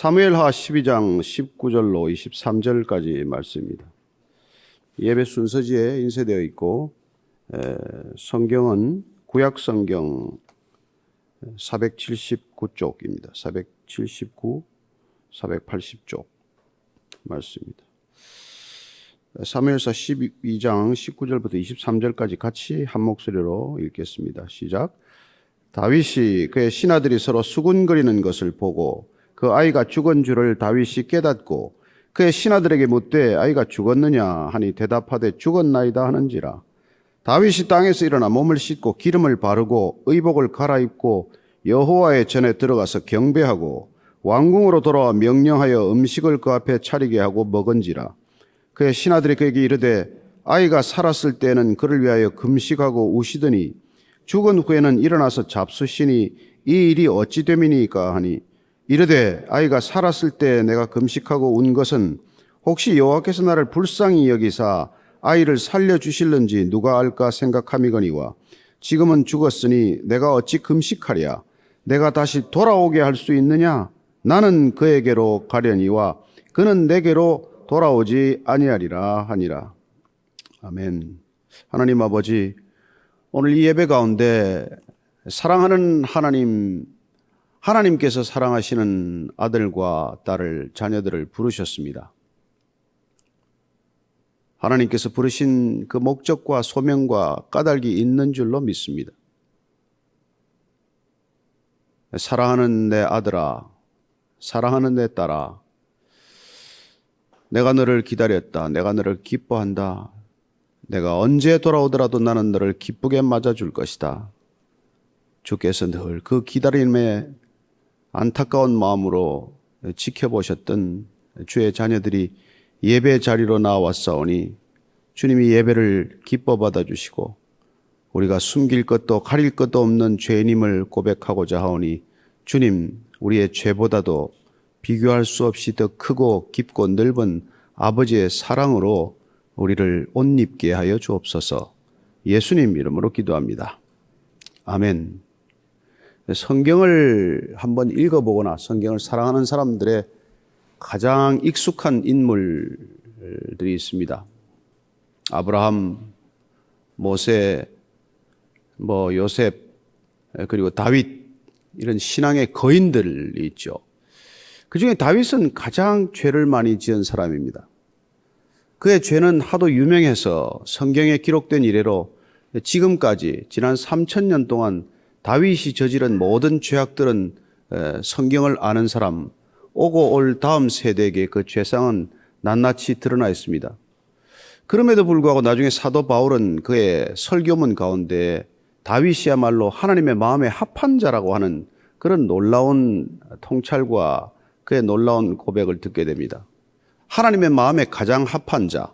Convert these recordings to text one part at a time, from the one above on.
사무엘하 12장 19절로 23절까지 말씀입니다. 예배 순서지에 인쇄되어 있고 성경은 구약성경 479쪽입니다. 479, 480쪽 말씀입니다. 사무엘사 12장 19절부터 23절까지 같이 한 목소리로 읽겠습니다. 시작. 다윗이 그의 신하들이 서로 수군거리는 것을 보고 그 아이가 죽은 줄을 다윗이 깨닫고 그의 신하들에게 묻되 아이가 죽었느냐 하니 대답하되 죽었나이다 하는지라. 다윗이 땅에서 일어나 몸을 씻고 기름을 바르고 의복을 갈아입고 여호와의 전에 들어가서 경배하고 왕궁으로 돌아와 명령하여 음식을 그 앞에 차리게 하고 먹은지라. 그의 신하들이 그에게 이르되 아이가 살았을 때는 그를 위하여 금식하고 우시더니 죽은 후에는 일어나서 잡수시니 이 일이 어찌 됨이니까 하니 이르되 아이가 살았을 때 내가 금식하고 운 것은 혹시 여호와께서 나를 불쌍히 여기사 아이를 살려주실는지 누가 알까 생각함이거니와 지금은 죽었으니 내가 어찌 금식하랴. 내가 다시 돌아오게 할 수 있느냐. 나는 그에게로 가려니와 그는 내게로 돌아오지 아니하리라 하니라. 아멘. 하나님 아버지, 오늘 이 예배 가운데 사랑하는 하나님께서 사랑하시는 아들과 딸을, 자녀들을 부르셨습니다. 하나님께서 부르신 그 목적과 소명과 까닭이 있는 줄로 믿습니다. 사랑하는 내 아들아, 사랑하는 내 딸아, 내가 너를 기다렸다. 내가 너를 기뻐한다. 내가 언제 돌아오더라도 나는 너를 기쁘게 맞아줄 것이다. 주께서 늘 그 기다림에 안타까운 마음으로 지켜보셨던 주의 자녀들이 예배 자리로 나왔사오니 주님이 예배를 기뻐 받아주시고 우리가 숨길 것도 가릴 것도 없는 죄인임을 고백하고자 하오니 주님, 우리의 죄보다도 비교할 수 없이 더 크고 깊고 넓은 아버지의 사랑으로 우리를 옷 입게 하여 주옵소서. 예수님 이름으로 기도합니다. 아멘. 성경을 한번 읽어보거나 성경을 사랑하는 사람들의 가장 익숙한 인물들이 있습니다. 아브라함, 모세, 요셉, 그리고 다윗, 이런 신앙의 거인들이 있죠. 그 중에 다윗은 가장 죄를 많이 지은 사람입니다. 그의 죄는 하도 유명해서 성경에 기록된 이래로 지금까지 지난 3000년 동안 다윗이 저지른 모든 죄악들은 성경을 아는 사람, 오고 올 다음 세대에게 그 죄상은 낱낱이 드러나 있습니다. 그럼에도 불구하고 나중에 사도 바울은 그의 설교문 가운데 다윗이야말로 하나님의 마음에 합한 자라고 하는 그런 놀라운 통찰과 그의 놀라운 고백을 듣게 됩니다. 하나님의 마음에 가장 합한 자.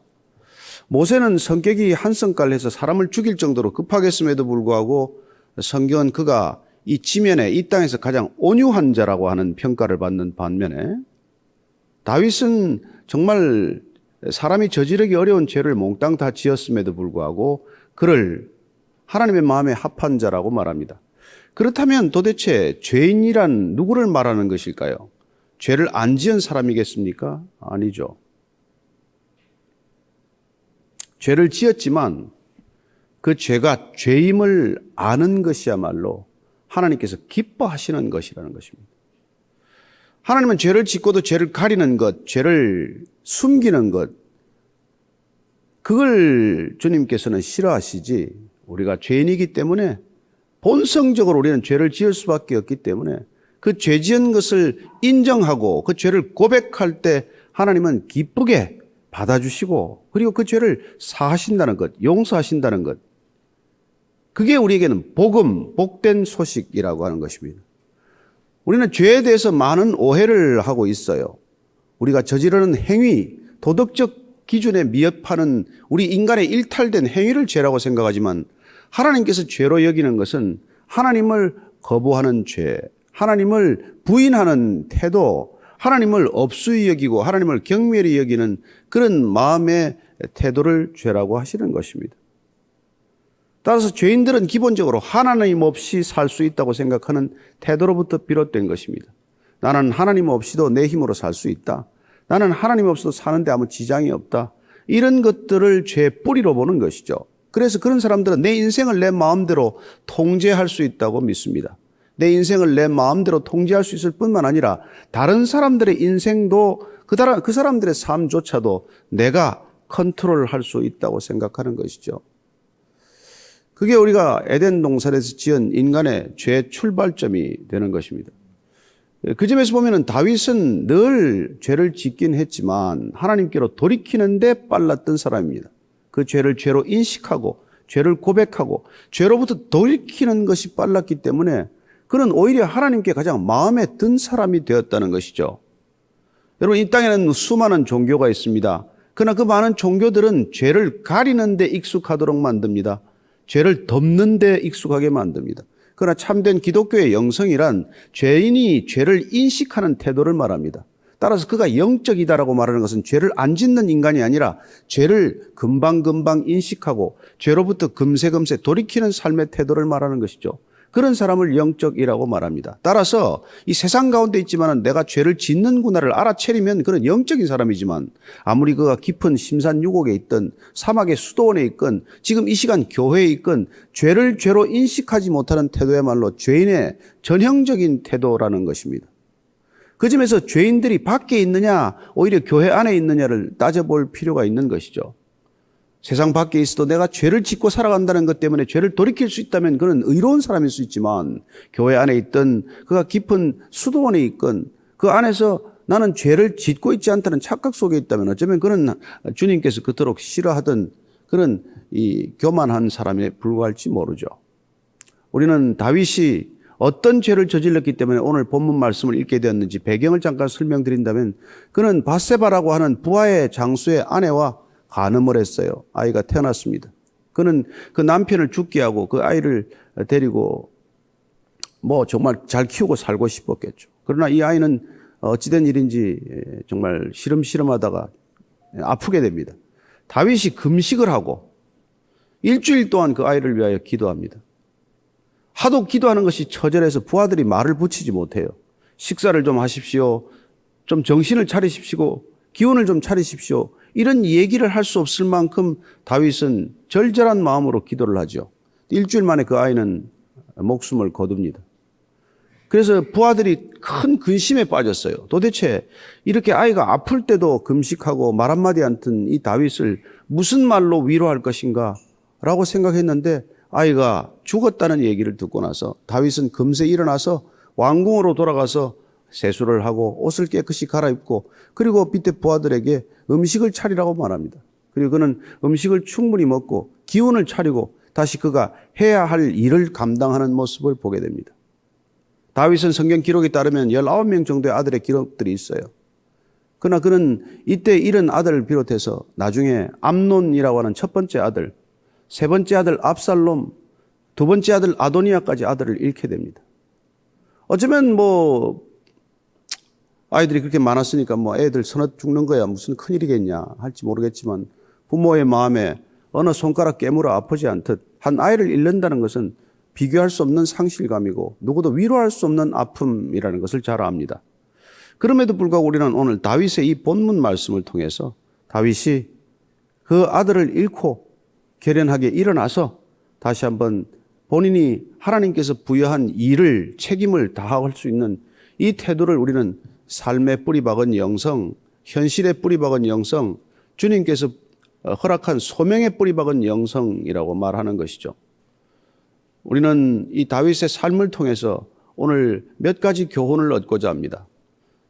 모세는 성격이 한성깔해서 사람을 죽일 정도로 급하겠음에도 불구하고 성경은 그가 이 지면에 이 땅에서 가장 온유한 자라고 하는 평가를 받는 반면에 다윗은 정말 사람이 저지르기 어려운 죄를 몽땅 다 지었음에도 불구하고 그를 하나님의 마음에 합한 자라고 말합니다. 그렇다면 도대체 죄인이란 누구를 말하는 것일까요? 죄를 안 지은 사람이겠습니까? 아니죠. 죄를 지었지만 그 죄가 죄임을 아는 것이야말로 하나님께서 기뻐하시는 것이라는 것입니다. 하나님은 죄를 짓고도 죄를 가리는 것, 죄를 숨기는 것, 그걸 주님께서는 싫어하시지. 우리가 죄인이기 때문에 본성적으로 우리는 죄를 지을 수밖에 없기 때문에 그 죄 지은 것을 인정하고 그 죄를 고백할 때 하나님은 기쁘게 받아주시고 그리고 그 죄를 사하신다는 것, 용서하신다는 것. 그게 우리에게는 복음, 복된 소식이라고 하는 것입니다. 우리는 죄에 대해서 많은 오해를 하고 있어요. 우리가 저지르는 행위, 도덕적 기준에 미흡하는 우리 인간의 일탈된 행위를 죄라고 생각하지만 하나님께서 죄로 여기는 것은 하나님을 거부하는 죄, 하나님을 부인하는 태도, 하나님을 업수히 여기고 하나님을 경멸히 여기는 그런 마음의 태도를 죄라고 하시는 것입니다. 따라서 죄인들은 기본적으로 하나님 없이 살 수 있다고 생각하는 태도로부터 비롯된 것입니다. 나는 하나님 없이도 내 힘으로 살 수 있다. 나는 하나님 없이도 사는데 아무 지장이 없다. 이런 것들을 죄의 뿌리로 보는 것이죠. 그래서 그런 사람들은 내 인생을 내 마음대로 통제할 수 있다고 믿습니다. 내 인생을 내 마음대로 통제할 수 있을 뿐만 아니라 다른 사람들의 인생도 그 사람들의 삶조차도 내가 컨트롤할 수 있다고 생각하는 것이죠. 그게 우리가 에덴 동산에서 지은 인간의 죄의 출발점이 되는 것입니다. 그 점에서 보면은 다윗은 늘 죄를 짓긴 했지만 하나님께로 돌이키는데 빨랐던 사람입니다. 그 죄를 죄로 인식하고 죄를 고백하고 죄로부터 돌이키는 것이 빨랐기 때문에 그는 오히려 하나님께 가장 마음에 든 사람이 되었다는 것이죠. 여러분, 이 땅에는 수많은 종교가 있습니다. 그러나 그 많은 종교들은 죄를 가리는 데 익숙하도록 만듭니다. 죄를 덮는 데 익숙하게 만듭니다. 그러나 참된 기독교의 영성이란 죄인이 죄를 인식하는 태도를 말합니다. 따라서 그가 영적이다라고 말하는 것은 죄를 안 짓는 인간이 아니라 죄를 금방금방 인식하고 죄로부터 금세금세 돌이키는 삶의 태도를 말하는 것이죠. 그런 사람을 영적이라고 말합니다. 따라서 이 세상 가운데 있지만 내가 죄를 짓는구나를 알아채리면 그는 영적인 사람이지만 아무리 그가 깊은 심산유곡에 있든 사막의 수도원에 있건 지금 이 시간 교회에 있건 죄를 죄로 인식하지 못하는 태도야말로 죄인의 전형적인 태도라는 것입니다. 그 점에서 죄인들이 밖에 있느냐 오히려 교회 안에 있느냐를 따져볼 필요가 있는 것이죠. 세상 밖에 있어도 내가 죄를 짓고 살아간다는 것 때문에 죄를 돌이킬 수 있다면 그는 의로운 사람일 수 있지만 교회 안에 있든 그가 깊은 수도원에 있건 그 안에서 나는 죄를 짓고 있지 않다는 착각 속에 있다면 어쩌면 그는 주님께서 그토록 싫어하던 그런 이 교만한 사람에 불과할지 모르죠. 우리는 다윗이 어떤 죄를 저질렀기 때문에 오늘 본문 말씀을 읽게 되었는지 배경을 잠깐 설명드린다면 그는 밧세바라고 하는 부하의 장수의 아내와 간음을 했어요. 아이가 태어났습니다. 그는 그 남편을 죽게 하고 그 아이를 데리고 정말 잘 키우고 살고 싶었겠죠. 그러나 이 아이는 어찌된 일인지 정말 시름시름하다가 아프게 됩니다. 다윗이 금식을 하고 일주일 동안 그 아이를 위하여 기도합니다. 하도 기도하는 것이 처절해서 부하들이 말을 붙이지 못해요. 식사를 좀 하십시오. 좀 정신을 차리십시오. 기운을 좀 차리십시오. 이런 얘기를 할 수 없을 만큼 다윗은 절절한 마음으로 기도를 하죠. 일주일 만에 그 아이는 목숨을 거둡니다. 그래서 부하들이 큰 근심에 빠졌어요. 도대체 이렇게 아이가 아플 때도 금식하고 말 한마디 않던 이 다윗을 무슨 말로 위로할 것인가 라고 생각했는데 아이가 죽었다는 얘기를 듣고 나서 다윗은 금세 일어나서 왕궁으로 돌아가서 세수를 하고 옷을 깨끗이 갈아입고 그리고 밑에 부하들에게 음식을 차리라고 말합니다. 그리고 그는 음식을 충분히 먹고 기운을 차리고 다시 그가 해야 할 일을 감당하는 모습을 보게 됩니다. 다윗은 성경 기록에 따르면 19명 정도의 아들의 기록들이 있어요. 그러나 그는 이때 잃은 아들을 비롯해서 나중에 암논이라고 하는 첫 번째 아들, 세 번째 아들 압살롬, 두 번째 아들 아도니아까지 아들을 잃게 됩니다. 어쩌면 아이들이 그렇게 많았으니까 애들 서너 죽는 거야 무슨 큰일이겠냐 할지 모르겠지만 부모의 마음에 어느 손가락 깨물어 아프지 않듯 한 아이를 잃는다는 것은 비교할 수 없는 상실감이고 누구도 위로할 수 없는 아픔이라는 것을 잘 압니다. 그럼에도 불구하고 우리는 오늘 다윗의 이 본문 말씀을 통해서 다윗이 그 아들을 잃고 결연하게 일어나서 다시 한번 본인이 하나님께서 부여한 일을 책임을 다할 수 있는 이 태도를 우리는 삶의 뿌리박은 영성, 현실의 뿌리박은 영성, 주님께서 허락한 소명의 뿌리박은 영성이라고 말하는 것이죠. 우리는 이 다윗의 삶을 통해서 오늘 몇 가지 교훈을 얻고자 합니다.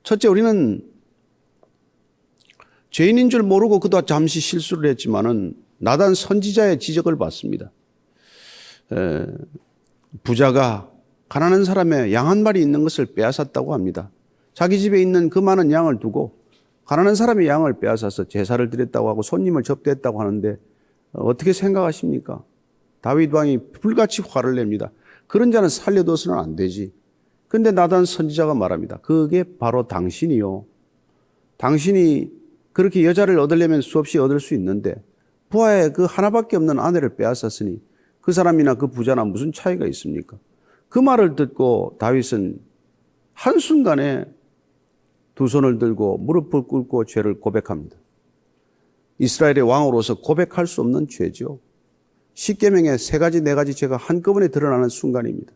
첫째, 우리는 죄인인 줄 모르고 그도 잠시 실수를 했지만은 나단 선지자의 지적을 받습니다. 부자가 가난한 사람의 양 한 마리 있는 것을 빼앗았다고 합니다. 자기 집에 있는 그 많은 양을 두고 가난한 사람의 양을 빼앗아서 제사를 드렸다고 하고 손님을 접대했다고 하는데 어떻게 생각하십니까? 다윗 왕이 불같이 화를 냅니다. 그런 자는 살려둬서는 안 되지. 그런데 나단 선지자가 말합니다. 그게 바로 당신이요. 당신이 그렇게 여자를 얻으려면 수없이 얻을 수 있는데 부하의 그 하나밖에 없는 아내를 빼앗았으니 그 사람이나 그 부자나 무슨 차이가 있습니까? 그 말을 듣고 다윗은 한순간에 두 손을 들고 무릎을 꿇고 죄를 고백합니다. 이스라엘의 왕으로서 고백할 수 없는 죄죠. 십계명의 세 가지 네 가지 죄가 한꺼번에 드러나는 순간입니다.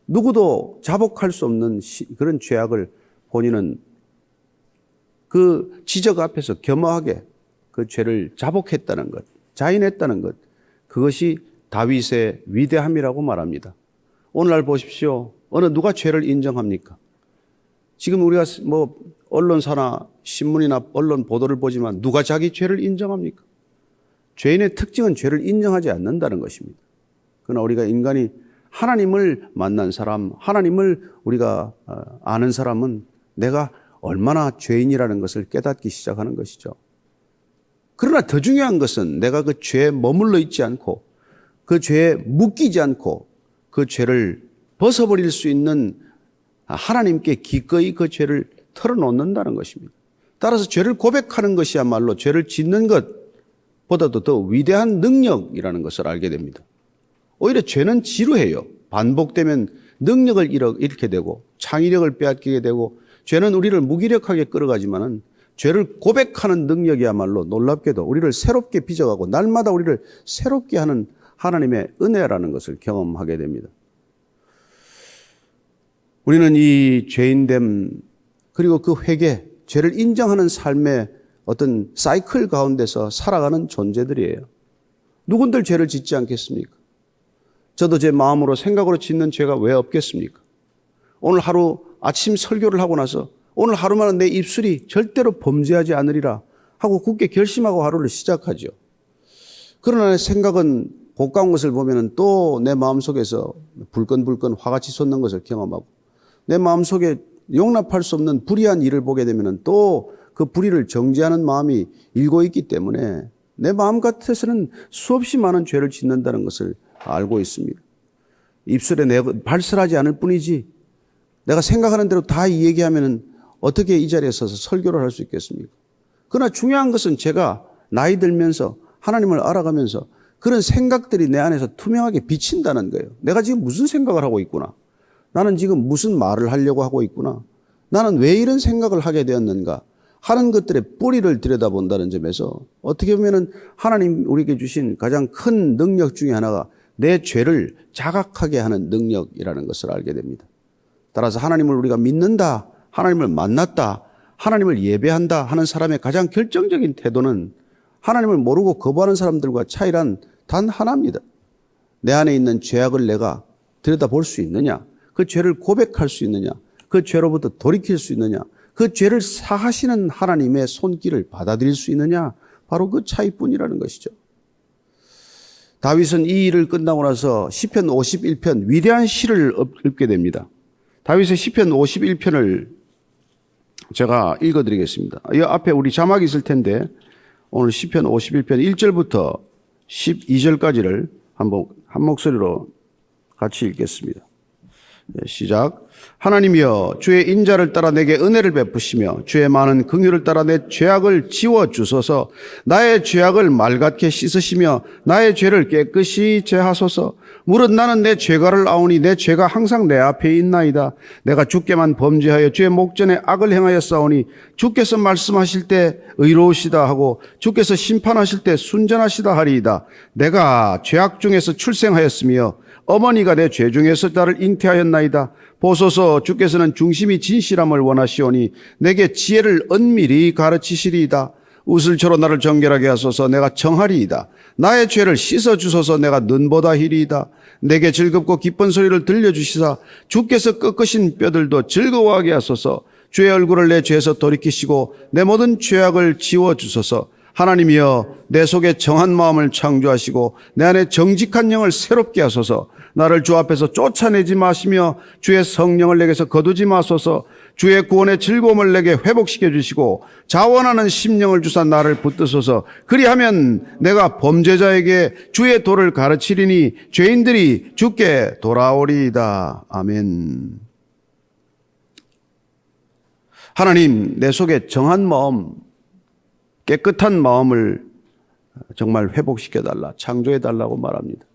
누구도 자복할 수 없는 그런 죄악을 본인은 그 지적 앞에서 겸허하게 그 죄를 자복했다는 것, 자인했다는 것, 그것이 다윗의 위대함이라고 말합니다. 오늘날 보십시오. 어느 누가 죄를 인정합니까? 지금 우리가 뭐 언론사나 신문이나 언론 보도를 보지만 누가 자기 죄를 인정합니까? 죄인의 특징은 죄를 인정하지 않는다는 것입니다. 그러나 우리가 인간이 하나님을 만난 사람, 하나님을 우리가 아는 사람은 내가 얼마나 죄인이라는 것을 깨닫기 시작하는 것이죠. 그러나 더 중요한 것은 내가 그 죄에 머물러 있지 않고 그 죄에 묶이지 않고 그 죄를 벗어버릴 수 있는 하나님께 기꺼이 그 죄를 털어놓는다는 것입니다. 따라서 죄를 고백하는 것이야말로 죄를 짓는 것보다도 더 위대한 능력이라는 것을 알게 됩니다. 오히려 죄는 지루해요. 반복되면 능력을 잃게 되고 창의력을 빼앗기게 되고 죄는 우리를 무기력하게 끌어가지만은 죄를 고백하는 능력이야말로 놀랍게도 우리를 새롭게 빚어가고 날마다 우리를 새롭게 하는 하나님의 은혜라는 것을 경험하게 됩니다. 우리는 이 죄인됨 그리고 그 회개, 죄를 인정하는 삶의 어떤 사이클 가운데서 살아가는 존재들이에요. 누군들 죄를 짓지 않겠습니까? 저도 제 마음으로 생각으로 짓는 죄가 왜 없겠습니까? 오늘 하루 아침 설교를 하고 나서 오늘 하루만은 내 입술이 절대로 범죄하지 않으리라 하고 굳게 결심하고 하루를 시작하죠. 그러나 생각은 고가운 것을 보면 또 내 마음속에서 불끈불끈 화같이 솟는 것을 경험하고 내 마음속에 용납할 수 없는 불의한 일을 보게 되면 또 그 불의를 정죄하는 마음이 일고 있기 때문에 내 마음 같아서는 수없이 많은 죄를 짓는다는 것을 알고 있습니다. 입술에 내가 발설하지 않을 뿐이지 내가 생각하는 대로 다 얘기하면 어떻게 이 자리에 서서 설교를 할 수 있겠습니까? 그러나 중요한 것은 제가 나이 들면서 하나님을 알아가면서 그런 생각들이 내 안에서 투명하게 비친다는 거예요. 내가 지금 무슨 생각을 하고 있구나. 나는 지금 무슨 말을 하려고 하고 있구나. 나는 왜 이런 생각을 하게 되었는가 하는 것들의 뿌리를 들여다본다는 점에서 어떻게 보면 하나님 우리에게 주신 가장 큰 능력 중에 하나가 내 죄를 자각하게 하는 능력이라는 것을 알게 됩니다. 따라서 하나님을 우리가 믿는다, 하나님을 만났다, 하나님을 예배한다 하는 사람의 가장 결정적인 태도는 하나님을 모르고 거부하는 사람들과 차이란 단 하나입니다. 내 안에 있는 죄악을 내가 들여다볼 수 있느냐, 그 죄를 고백할 수 있느냐, 그 죄로부터 돌이킬 수 있느냐, 그 죄를 사하시는 하나님의 손길을 받아들일 수 있느냐, 바로 그 차이뿐이라는 것이죠. 다윗은 이 일을 끝나고 나서 시편 51편 위대한 시를 읽게 됩니다. 다윗의 시편 51편을 제가 읽어드리겠습니다. 이 앞에 우리 자막이 있을 텐데 오늘 시편 51편 1절부터 12절까지를 한번 한 목소리로 같이 읽겠습니다. 시작. 하나님이여 주의 인자를 따라 내게 은혜를 베푸시며 주의 많은 긍휼을 따라 내 죄악을 지워주소서. 나의 죄악을 맑게 씻으시며 나의 죄를 깨끗이 제하소서. 무릇 나는 내 죄가를 아오니 내 죄가 항상 내 앞에 있나이다. 내가 주께만 범죄하여 주의 목전에 악을 행하였사오니 주께서 말씀하실 때 의로우시다 하고 주께서 심판하실 때 순전하시다 하리이다. 내가 죄악 중에서 출생하였으며 어머니가 내 죄 중에서 나를 잉태하였나이다. 보소서 주께서는 중심이 진실함을 원하시오니 내게 지혜를 은밀히 가르치시리이다. 우슬초로 나를 정결하게 하소서. 내가 정하리이다. 나의 죄를 씻어주소서. 내가 눈보다 희리이다. 내게 즐겁고 기쁜 소리를 들려주시사 주께서 꺾으신 뼈들도 즐거워하게 하소서. 주의 얼굴을 내 죄에서 돌이키시고 내 모든 죄악을 지워주소서. 하나님이여 내 속에 정한 마음을 창조하시고 내 안에 정직한 영을 새롭게 하소서. 나를 주 앞에서 쫓아내지 마시며 주의 성령을 내게서 거두지 마소서. 주의 구원의 즐거움을 내게 회복시켜 주시고 자원하는 심령을 주사 나를 붙드소서. 그리하면 내가 범죄자에게 주의 도를 가르치리니 죄인들이 주께 돌아오리이다. 아멘. 하나님, 내 속에 정한 마음, 깨끗한 마음을 정말 회복시켜 달라, 창조해 달라고 말합니다.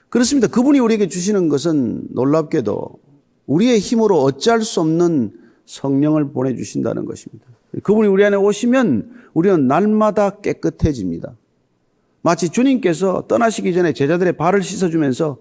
그렇습니다. 그분이 우리에게 주시는 것은 놀랍게도 우리의 힘으로 어찌할 수 없는 성령을 보내주신다는 것입니다. 그분이 우리 안에 오시면 우리는 날마다 깨끗해집니다. 마치 주님께서 떠나시기 전에 제자들의 발을 씻어주면서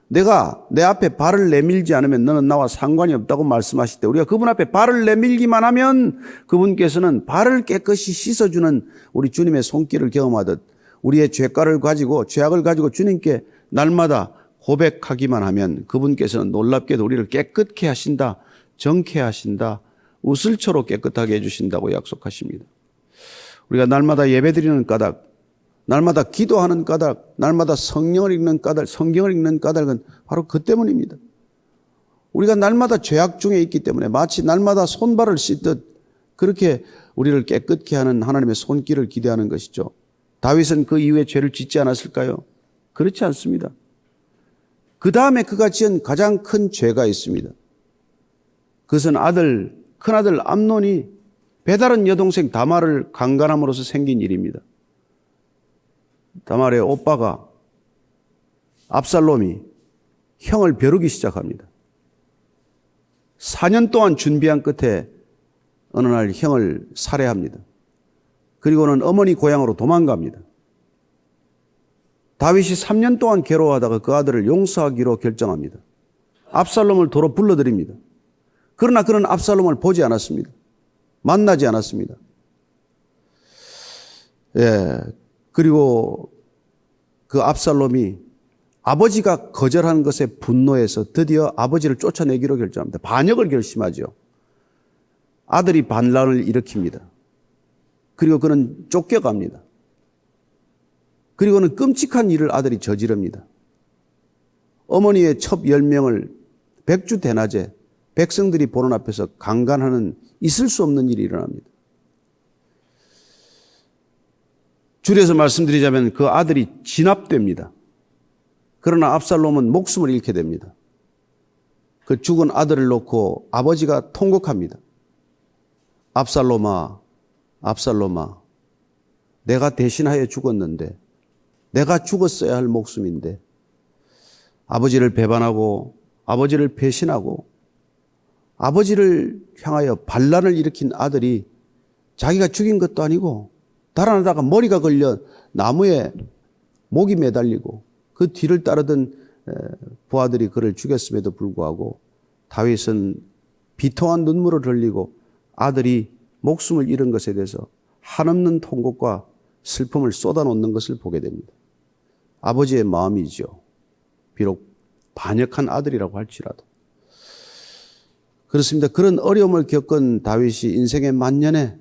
내가 내 앞에 발을 내밀지 않으면 너는 나와 상관이 없다고 말씀하실 때 우리가 그분 앞에 발을 내밀기만 하면 그분께서는 발을 깨끗이 씻어주는 우리 주님의 손길을 경험하듯 우리의 죄악을 가지고 주님께 날마다 고백하기만 하면 그분께서는 놀랍게도 우리를 깨끗게 하신다, 정케 하신다, 우슬초로 깨끗하게 해주신다고 약속하십니다. 우리가 날마다 예배드리는 까닭, 날마다 기도하는 까닭, 날마다 성경을 읽는 까닭은 바로 그 때문입니다. 우리가 날마다 죄악 중에 있기 때문에 마치 날마다 손발을 씻듯 그렇게 우리를 깨끗게 하는 하나님의 손길을 기대하는 것이죠. 다윗은 그 이후에 죄를 짓지 않았을까요? 그렇지 않습니다. 그 다음에 그가 지은 가장 큰 죄가 있습니다. 그것은 큰아들 암논이 배다른 여동생 다말을 강간함으로써 생긴 일입니다. 다말의 오빠가 압살롬이 형을 벼르기 시작합니다. 4년 동안 준비한 끝에 어느 날 형을 살해합니다. 그리고는 어머니 고향으로 도망갑니다. 다윗이 3년 동안 괴로워하다가 그 아들을 용서하기로 결정합니다. 압살롬을 도로 불러들입니다. 그러나 그는 압살롬을 보지 않았습니다. 만나지 않았습니다. 그리고 그 압살롬이 아버지가 거절한 것에 분노해서 드디어 아버지를 쫓아내기로 결정합니다. 반역을 결심하죠. 아들이 반란을 일으킵니다. 그리고 그는 쫓겨갑니다. 그리고는 끔찍한 일을 아들이 저지릅니다. 어머니의 첩 10명을 백주 대낮에 백성들이 보는 앞에서 강간하는 있을 수 없는 일이 일어납니다. 줄여서 말씀드리자면 그 아들이 진압됩니다. 그러나 압살롬은 목숨을 잃게 됩니다. 그 죽은 아들을 놓고 아버지가 통곡합니다. 압살롬아, 내가 대신하여 죽었는데 내가 죽었어야 할 목숨인데 아버지를 배반하고 아버지를 배신하고 아버지를 향하여 반란을 일으킨 아들이 자기가 죽인 것도 아니고 달아나다가 머리가 걸려 나무에 목이 매달리고 그 뒤를 따르던 부하들이 그를 죽였음에도 불구하고 다윗은 비통한 눈물을 흘리고 아들이 목숨을 잃은 것에 대해서 한없는 통곡과 슬픔을 쏟아놓는 것을 보게 됩니다. 아버지의 마음이죠. 비록 반역한 아들이라고 할지라도. 그렇습니다. 그런 어려움을 겪은 다윗이 인생의 만년에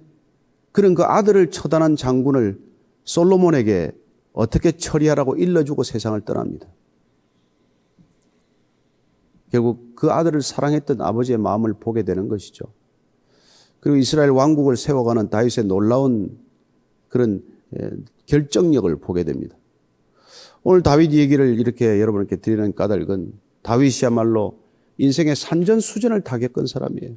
그런 그 아들을 처단한 장군을 솔로몬에게 어떻게 처리하라고 일러주고 세상을 떠납니다. 결국 그 아들을 사랑했던 아버지의 마음을 보게 되는 것이죠. 그리고 이스라엘 왕국을 세워가는 다윗의 놀라운 그런 결정력을 보게 됩니다. 오늘 다윗 얘기를 이렇게 여러분께 드리는 까닭은 다윗이야말로 인생의 산전수전을 다 겪은 사람이에요.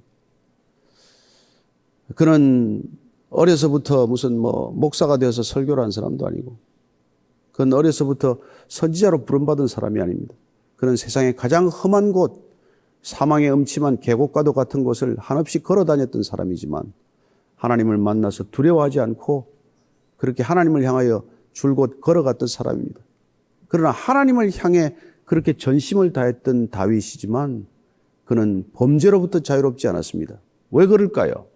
그는 어려서부터 무슨 목사가 되어서 설교를 한 사람도 아니고 그는 어려서부터 선지자로 부름받은 사람이 아닙니다. 그는 세상의 가장 험한 곳, 사망의 음침한 계곡과도 같은 곳을 한없이 걸어 다녔던 사람이지만 하나님을 만나서 두려워하지 않고 그렇게 하나님을 향하여 줄곧 걸어갔던 사람입니다. 그러나 하나님을 향해 그렇게 전심을 다했던 다윗이지만 그는 범죄로부터 자유롭지 않았습니다. 왜 그럴까요?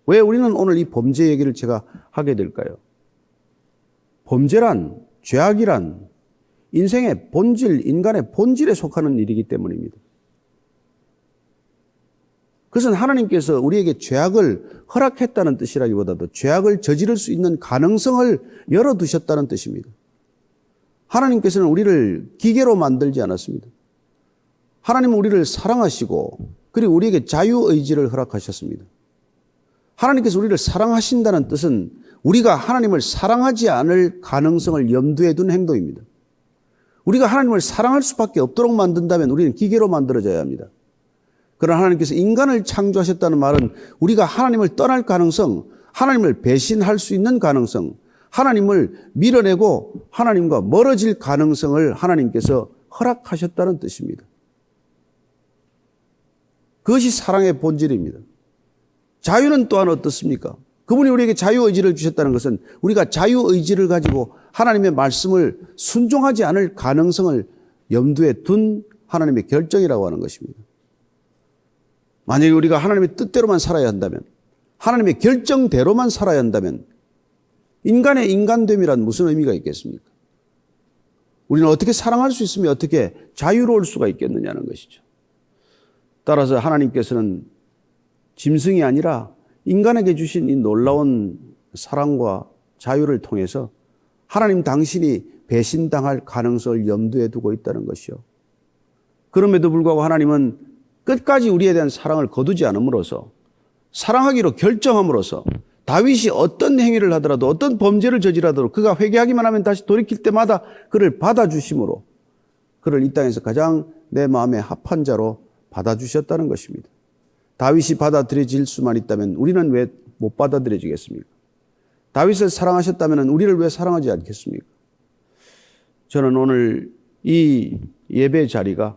왜 우리는 오늘 이 범죄 얘기를 제가 하게 될까요? 범죄란, 죄악이란 인생의 본질, 인간의 본질에 속하는 일이기 때문입니다. 그것은 하나님께서 우리에게 죄악을 허락했다는 뜻이라기보다도 죄악을 저지를 수 있는 가능성을 열어두셨다는 뜻입니다. 하나님께서는 우리를 기계로 만들지 않았습니다. 하나님은 우리를 사랑하시고 그리고 우리에게 자유의지를 허락하셨습니다. 하나님께서 우리를 사랑하신다는 뜻은 우리가 하나님을 사랑하지 않을 가능성을 염두에 둔 행동입니다. 우리가 하나님을 사랑할 수밖에 없도록 만든다면 우리는 기계로 만들어져야 합니다. 그러나 하나님께서 인간을 창조하셨다는 말은 우리가 하나님을 떠날 가능성, 하나님을 배신할 수 있는 가능성, 하나님을 밀어내고 하나님과 멀어질 가능성을 하나님께서 허락하셨다는 뜻입니다. 그것이 사랑의 본질입니다. 자유는 또한 어떻습니까? 그분이 우리에게 자유의지를 주셨다는 것은 우리가 자유의지를 가지고 하나님의 말씀을 순종하지 않을 가능성을 염두에 둔 하나님의 결정이라고 하는 것입니다. 만약에 우리가 하나님의 뜻대로만 살아야 한다면, 하나님의 결정대로만 살아야 한다면 인간의 인간됨이란 무슨 의미가 있겠습니까? 우리는 어떻게 사랑할 수 있으며 어떻게 자유로울 수가 있겠느냐는 것이죠. 따라서 하나님께서는 짐승이 아니라 인간에게 주신 이 놀라운 사랑과 자유를 통해서 하나님 당신이 배신당할 가능성을 염두에 두고 있다는 것이요. 그럼에도 불구하고 하나님은 끝까지 우리에 대한 사랑을 거두지 않음으로써, 사랑하기로 결정함으로써 다윗이 어떤 행위를 하더라도, 어떤 범죄를 저지르더라도 그가 회개하기만 하면 다시 돌이킬 때마다 그를 받아주심으로 그를 이 땅에서 가장 내 마음에 합한 자로 받아주셨다는 것입니다. 다윗이 받아들여질 수만 있다면 우리는 왜 못 받아들여지겠습니까? 다윗을 사랑하셨다면 우리를 왜 사랑하지 않겠습니까? 저는 오늘 이 예배 자리가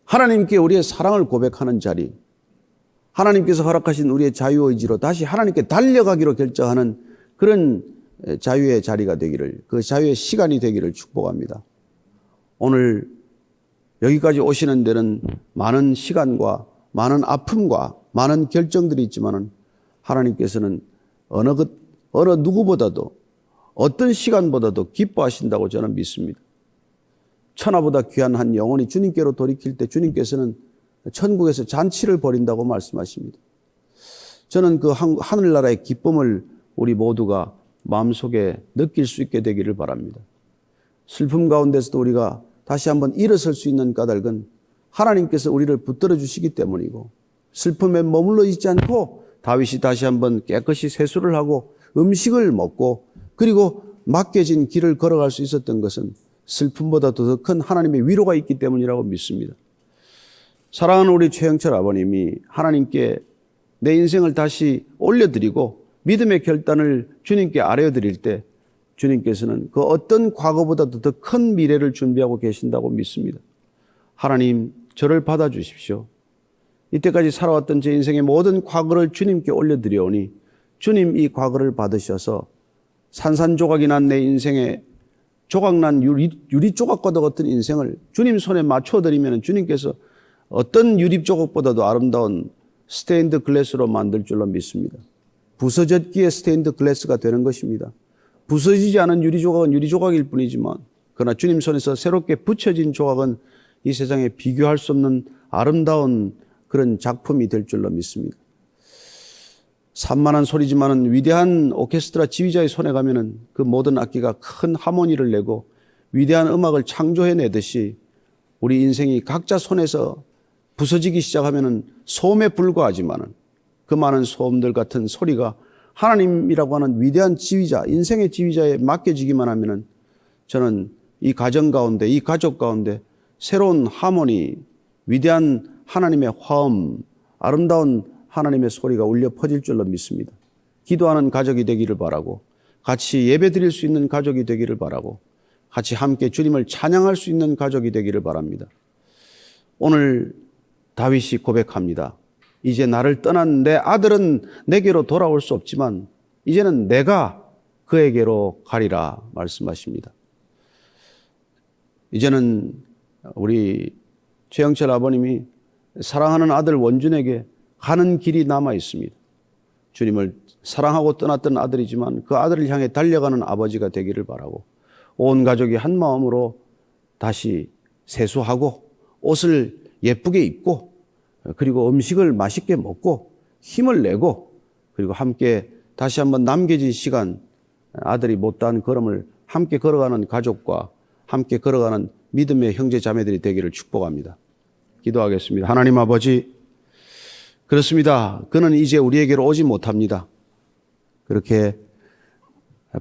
하나님께 우리의 사랑을 고백하는 자리, 하나님께서 허락하신 우리의 자유의지로 다시 하나님께 달려가기로 결정하는 그런 자유의 자리가 되기를, 그 자유의 시간이 되기를 축복합니다. 오늘 여기까지 오시는 데는 많은 시간과 많은 아픔과 많은 결정들이 있지만은 하나님께서는 어느 누구보다도 어떤 시간보다도 기뻐하신다고 저는 믿습니다. 천하보다 귀한 한 영혼이 주님께로 돌이킬 때 주님께서는 천국에서 잔치를 벌인다고 말씀하십니다. 저는 그 하늘나라의 기쁨을 우리 모두가 마음속에 느낄 수 있게 되기를 바랍니다. 슬픔 가운데서도 우리가 다시 한번 일어설 수 있는 까닭은 하나님께서 우리를 붙들어 주시기 때문이고, 슬픔에 머물러 있지 않고 다윗이 다시 한번 깨끗이 세수를 하고 음식을 먹고 그리고 맡겨진 길을 걸어갈 수 있었던 것은 슬픔보다도 더 큰 하나님의 위로가 있기 때문이라고 믿습니다. 사랑하는 우리 최영철 아버님이 하나님께 내 인생을 다시 올려드리고 믿음의 결단을 주님께 아뢰어드릴 때 주님께서는 그 어떤 과거보다도 더 큰 미래를 준비하고 계신다고 믿습니다. 하나님, 저를 받아주십시오. 이때까지 살아왔던 제 인생의 모든 과거를 주님께 올려드려오니 주님 이 과거를 받으셔서 산산조각이 난 내 인생의 조각난 유리 조각과도 같은 인생을 주님 손에 맞춰드리면 주님께서 어떤 유리 조각보다도 아름다운 스테인드 글래스로 만들 줄로 믿습니다. 부서졌기에 스테인드 글래스가 되는 것입니다. 부서지지 않은 유리 조각은 유리 조각일 뿐이지만 그러나 주님 손에서 새롭게 붙여진 조각은 이 세상에 비교할 수 없는 아름다운 그런 작품이 될 줄로 믿습니다. 산만한 소리지만은 위대한 오케스트라 지휘자의 손에 가면은 그 모든 악기가 큰 하모니를 내고 위대한 음악을 창조해내듯이 우리 인생이 각자 손에서 부서지기 시작하면은 소음에 불과하지만은 그 많은 소음들 같은 소리가 하나님이라고 하는 위대한 지휘자, 인생의 지휘자에 맡겨지기만 하면은 저는 이 가정 가운데, 이 가족 가운데 새로운 하모니, 위대한 하나님의 화음, 아름다운 하나님의 소리가 울려 퍼질 줄로 믿습니다. 기도하는 가족이 되기를 바라고, 같이 예배 드릴 수 있는 가족이 되기를 바라고, 같이 함께 주님을 찬양할 수 있는 가족이 되기를 바랍니다. 오늘 다윗이 고백합니다. 이제 나를 떠난 내 아들은 내게로 돌아올 수 없지만 이제는 내가 그에게로 가리라 말씀하십니다. 이제는 우리 최영철 아버님이 사랑하는 아들 원준에게 가는 길이 남아 있습니다. 주님을 사랑하고 떠났던 아들이지만 그 아들을 향해 달려가는 아버지가 되기를 바라고, 온 가족이 한 마음으로 다시 세수하고 옷을 예쁘게 입고 그리고 음식을 맛있게 먹고 힘을 내고 그리고 함께 다시 한번 남겨진 시간, 아들이 못다한 걸음을 함께 걸어가는 가족과 함께 걸어가는 믿음의 형제 자매들이 되기를 축복합니다. 기도하겠습니다. 하나님 아버지, 그렇습니다. 그는 이제 우리에게로 오지 못합니다. 그렇게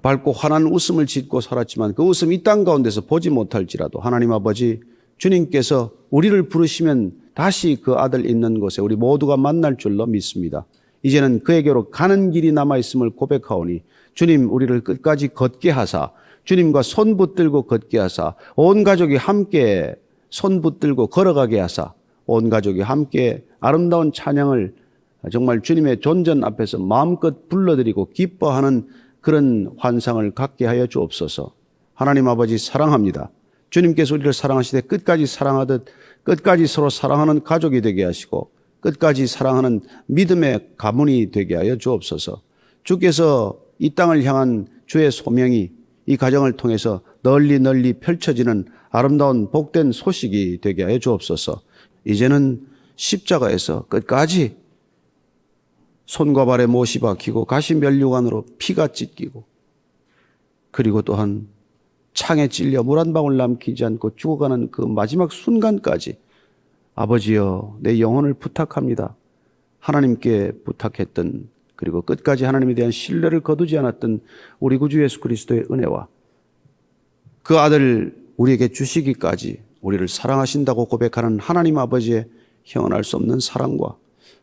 밝고 환한 웃음을 짓고 살았지만 그 웃음 이 땅 가운데서 보지 못할지라도 하나님 아버지, 주님께서 우리를 부르시면 다시 그 아들 있는 곳에 우리 모두가 만날 줄로 믿습니다. 이제는 그에게로 가는 길이 남아있음을 고백하오니 주님, 우리를 끝까지 걷게 하사, 주님과 손 붙들고 걷게 하사, 온 가족이 함께 손 붙들고 걸어가게 하사, 온 가족이 함께 아름다운 찬양을 정말 주님의 존전 앞에서 마음껏 불러드리고 기뻐하는 그런 환상을 갖게 하여 주옵소서. 하나님 아버지 사랑합니다. 주님께서 우리를 사랑하시되 끝까지 사랑하듯 끝까지 서로 사랑하는 가족이 되게 하시고 끝까지 사랑하는 믿음의 가문이 되게 하여 주옵소서. 주께서 이 땅을 향한 주의 소명이 이 가정을 통해서 널리 펼쳐지는 아름다운 복된 소식이 되게 하여 주옵소서. 이제는 십자가에서 끝까지 손과 발에 못이 박히고 가시 면류관으로 피가 찢기고 그리고 또한 창에 찔려 물 한 방울 남기지 않고 죽어가는 그 마지막 순간까지 아버지여 내 영혼을 부탁합니다. 하나님께 부탁했던 그리고 끝까지 하나님에 대한 신뢰를 거두지 않았던 우리 구주 예수 그리스도의 은혜와 그 아들 우리에게 주시기까지 우리를 사랑하신다고 고백하는 하나님 아버지의 형언할 수 없는 사랑과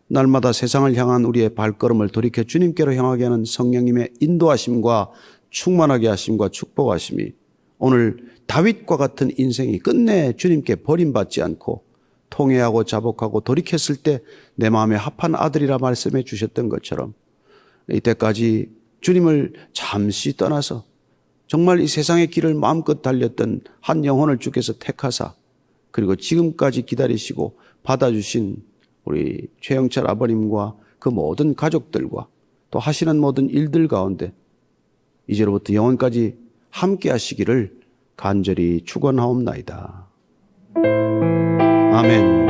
날마다 세상을 향한 우리의 발걸음을 돌이켜 주님께로 향하게 하는 성령님의 인도하심과 충만하게 하심과 축복하심이 오늘 다윗과 같은 인생이 끝내 주님께 버림받지 않고 통회하고 자복하고 돌이켰을 때 내 마음에 합한 아들이라 말씀해 주셨던 것처럼 이때까지 주님을 잠시 떠나서 정말 이 세상의 길을 마음껏 달렸던 한 영혼을 주께서 택하사 그리고 지금까지 기다리시고 받아주신 우리 최영철 아버님과 그 모든 가족들과 또 하시는 모든 일들 가운데 이제로부터 영원까지 함께 하시기를 간절히 축원하옵나이다. 아멘.